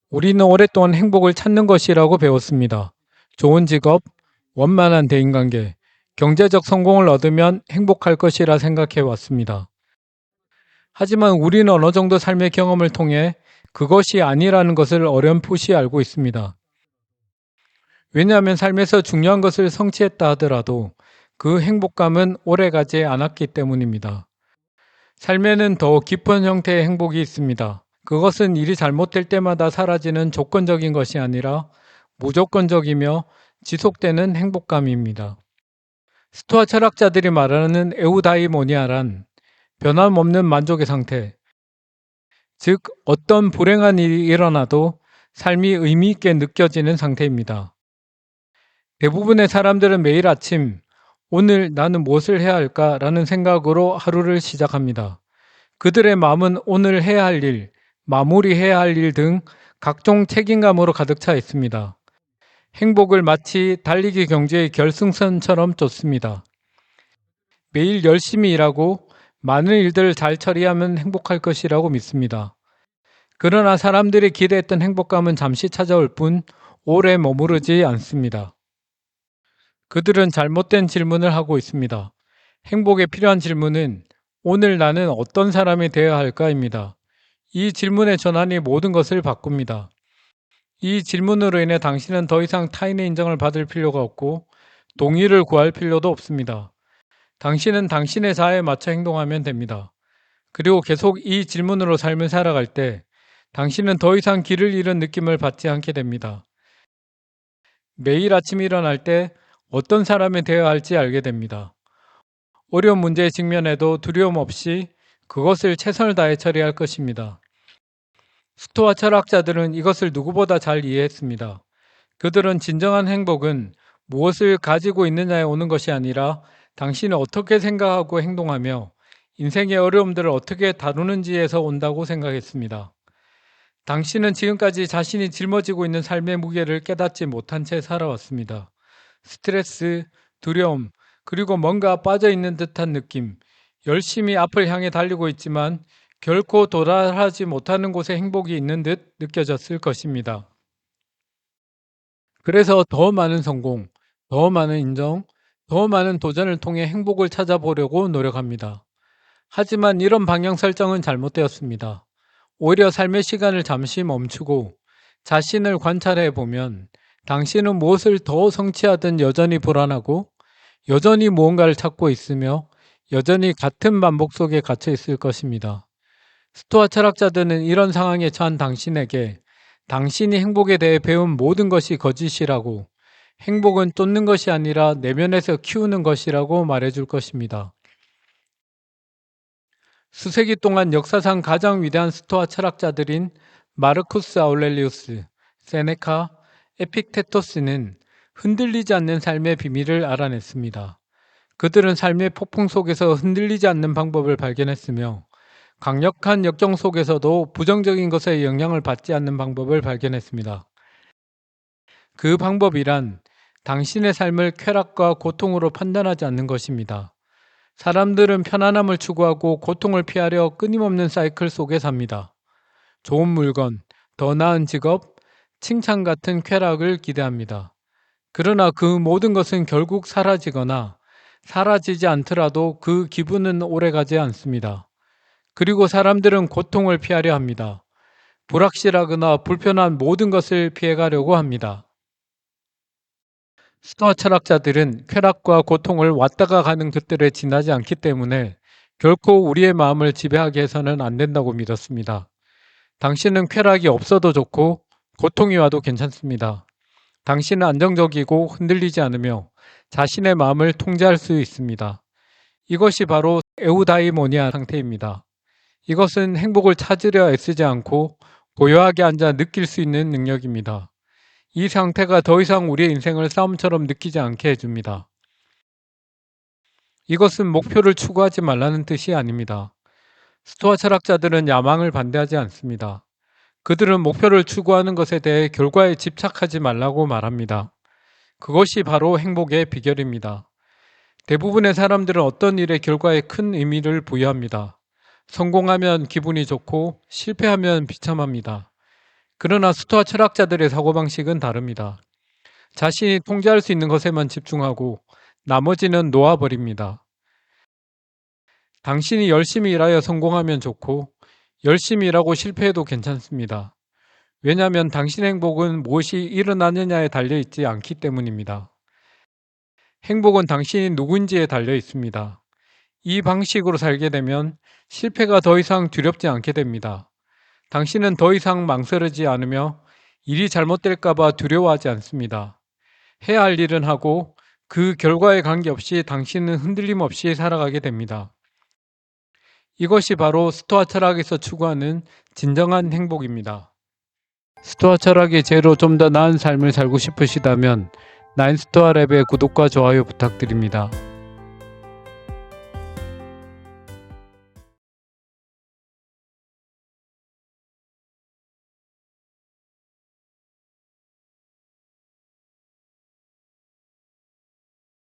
우리는 오랫동안 행복을 찾는 것이라고 배웠습니다. 좋은 직업, 원만한 대인관계, 경제적 성공을 얻으면 행복할 것이라 생각해 왔습니다. 하지만 우리는 어느 정도 삶의 경험을 통해 그것이 아니라는 것을 어렴풋이 알고 있습니다. 왜냐하면 삶에서 중요한 것을 성취했다 하더라도 그 행복감은 오래가지 않았기 때문입니다. 삶에는 더 깊은 형태의 행복이 있습니다. 그것은 일이 잘못될 때마다 사라지는 조건적인 것이 아니라 무조건적이며 지속되는 행복감입니다. 스토아 철학자들이 말하는 에우다이모니아란 변함없는 만족의 상태, 즉 어떤 불행한 일이 일어나도 삶이 의미 있게 느껴지는 상태입니다. 대부분의 사람들은 매일 아침 오늘 나는 무엇을 해야 할까라는 생각으로 하루를 시작합니다. 그들의 마음은 오늘 해야 할 일, 마무리해야 할 일 등 각종 책임감으로 가득 차 있습니다. 행복을 마치 달리기 경주의 결승선처럼 쫓습니다. 매일 열심히 일하고 많은 일들을 잘 처리하면 행복할 것이라고 믿습니다. 그러나 사람들이 기대했던 행복감은 잠시 찾아올 뿐 오래 머무르지 않습니다. 그들은 잘못된 질문을 하고 있습니다. 행복에 필요한 질문은 오늘 나는 어떤 사람이 되어야 할까입니다. 이 질문의 전환이 모든 것을 바꿉니다. 이 질문으로 인해 당신은 더 이상 타인의 인정을 받을 필요가 없고 동의를 구할 필요도 없습니다. 당신은 당신의 자아에 맞춰 행동하면 됩니다. 그리고 계속 이 질문으로 삶을 살아갈 때 당신은 더 이상 길을 잃은 느낌을 받지 않게 됩니다. 매일 아침 일어날 때 어떤 사람이 되어야 할지 알게 됩니다. 어려운 문제에 직면해도 두려움 없이 그것을 최선을 다해 처리할 것입니다. 스토아 철학자들은 이것을 누구보다 잘 이해했습니다. 그들은 진정한 행복은 무엇을 가지고 있느냐에 오는 것이 아니라 당신이 어떻게 생각하고 행동하며 인생의 어려움들을 어떻게 다루는지에서 온다고 생각했습니다. 당신은 지금까지 자신이 짊어지고 있는 삶의 무게를 깨닫지 못한 채 살아왔습니다. 스트레스, 두려움, 그리고 뭔가 빠져있는 듯한 느낌, 열심히 앞을 향해 달리고 있지만 결코 도달하지 못하는 곳에 행복이 있는 듯 느껴졌을 것입니다. 그래서 더 많은 성공, 더 많은 인정, 더 많은 도전을 통해 행복을 찾아보려고 노력합니다. 하지만 이런 방향 설정은 잘못되었습니다. 오히려 삶의 시간을 잠시 멈추고 자신을 관찰해 보면 당신은 무엇을 더 성취하든 여전히 불안하고 여전히 무언가를 찾고 있으며 여전히 같은 반복 속에 갇혀 있을 것입니다. 스토아 철학자들은 이런 상황에 처한 당신에게 당신이 행복에 대해 배운 모든 것이 거짓이라고, 행복은 쫓는 것이 아니라 내면에서 키우는 것이라고 말해줄 것입니다. 수세기 동안 역사상 가장 위대한 스토아 철학자들인 마르쿠스 아울렐리우스, 세네카, 에픽테토스는 흔들리지 않는 삶의 비밀을 알아냈습니다. 그들은 삶의 폭풍 속에서 흔들리지 않는 방법을 발견했으며 강력한 역경 속에서도 부정적인 것에 영향을 받지 않는 방법을 발견했습니다. 그 방법이란 당신의 삶을 쾌락과 고통으로 판단하지 않는 것입니다. 사람들은 편안함을 추구하고 고통을 피하려 끊임없는 사이클 속에 삽니다. 좋은 물건, 더 나은 직업, 칭찬 같은 쾌락을 기대합니다. 그러나 그 모든 것은 결국 사라지거나 사라지지 않더라도 그 기분은 오래가지 않습니다. 그리고 사람들은 고통을 피하려 합니다. 불확실하거나 불편한 모든 것을 피해가려고 합니다. 스토아 철학자들은 쾌락과 고통을 왔다가 가는 것들에 지나지 않기 때문에 결코 우리의 마음을 지배하게 해서는 안 된다고 믿었습니다. 당신은 쾌락이 없어도 좋고 고통이 와도 괜찮습니다. 당신은 안정적이고 흔들리지 않으며 자신의 마음을 통제할 수 있습니다. 이것이 바로 에우다이모니아 상태입니다. 이것은 행복을 찾으려 애쓰지 않고 고요하게 앉아 느낄 수 있는 능력입니다. 이 상태가 더 이상 우리의 인생을 싸움처럼 느끼지 않게 해줍니다. 이것은 목표를 추구하지 말라는 뜻이 아닙니다. 스토아 철학자들은 야망을 반대하지 않습니다. 그들은 목표를 추구하는 것에 대해 결과에 집착하지 말라고 말합니다. 그것이 바로 행복의 비결입니다. 대부분의 사람들은 어떤 일의 결과에 큰 의미를 부여합니다. 성공하면 기분이 좋고 실패하면 비참합니다. 그러나 스토아 철학자들의 사고방식은 다릅니다. 자신이 통제할 수 있는 것에만 집중하고 나머지는 놓아버립니다. 당신이 열심히 일하여 성공하면 좋고 열심히 일하고 실패해도 괜찮습니다. 왜냐하면 당신의 행복은 무엇이 일어나느냐에 달려있지 않기 때문입니다. 행복은 당신이 누구인지에 달려 있습니다. 이 방식으로 살게 되면 실패가 더 이상 두렵지 않게 됩니다. 당신은 더 이상 망설이지 않으며 일이 잘못될까봐 두려워하지 않습니다. 해야 할 일은 하고 그 결과에 관계없이 당신은 흔들림 없이 살아가게 됩니다. 이것이 바로 스토아 철학에서 추구하는 진정한 행복입니다. 스토아 철학의 제로 좀 더 나은 삶을 살고 싶으시다면 나인스토아 랩의 구독과 좋아요 부탁드립니다.